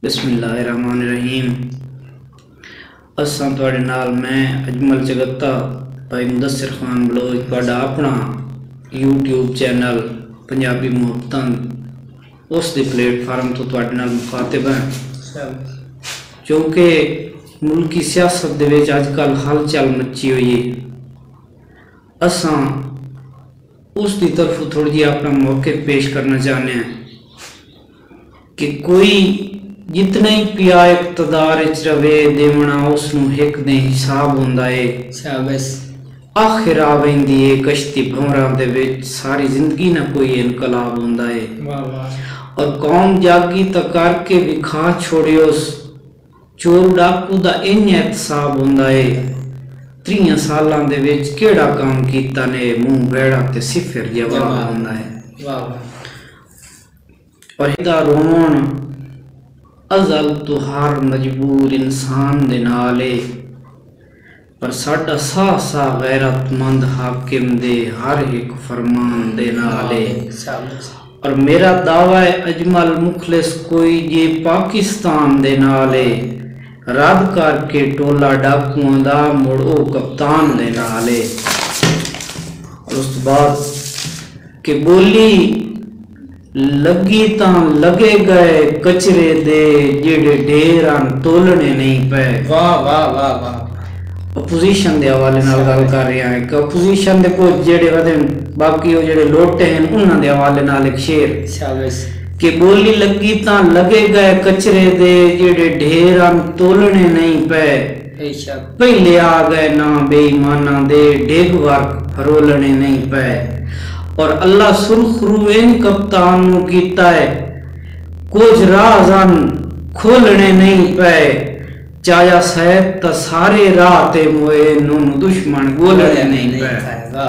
बिस्मिल्लाहिर्रहमानिर्रहीम। असां तुहाडे नाल मैं अजमल जगत्ता भाई मुदस्सिर खान बलोच तुहाडा अपना यूट्यूब चैनल पंजाबी मुहब्बतां उस दे प्लेटफार्म तो तुहाडे नाल मुखातिब हैं, क्योंकि मुल्की सियासत दे विच अजकल हलचल मची हुई है। असां उस दी तरफ थोड़ी जी अपना मौके पेश करना चाहते हैं कि कोई जितना ही पिया इकतदार रवे देवना उसनू हिक दे हिसाब हुंदा है। आखिर आ वेंदी है कश्ती भंवरा दे विच सारी जिंदगी ना कोई इनकलाब हुंदा है। और कौम जागी तो करके विखा छोड़ियोस चोर डाकू दा इन एहतसाब हुंदा है। 30 सालां दे विच केड़ा काम कीता ने मुंह बेड़ा ते सिफर जवाब हुंदा है। और इदा रोन अजल तो हर मजबूर इंसान दे नाले पर साडा सा सा गैरतमंद हाकिम दे हर एक फरमान दे नाले। और मेरा दावा है अजमल मुखलिस कोई ये पाकिस्तान दे नाले रद करके टोला डाकुआं दा मुड़ो कप्तान दे नाले। और उस बाद के बोली लगी तां लगे गए कचरे दे जेड़े ढेरां तोलने नहीं पे। वाह वाह वाह वाह। अपोजिशन दे हवाले नाल गल कर रहा है कि अपोजिशन दे को जेड़े वदे बाकी ओ जेड़े लोटे हैं उन्हां दे हवाले नाल एक शेर शाबाश कि बोली लगी तां लगे गए कचरे दे जेड़े ढेरां तोलने नहीं पे। पहले आ गए ना बेईमाना दे डेग वर्क फरोलने नहीं पे। और अल्लाह सुरखरू इन कप्तान नू कीता है कुछ राज़न खोलने नहीं पे। चाया सैद ता सारे राह ते मोए नू दुश्मन बोलने नहीं पे।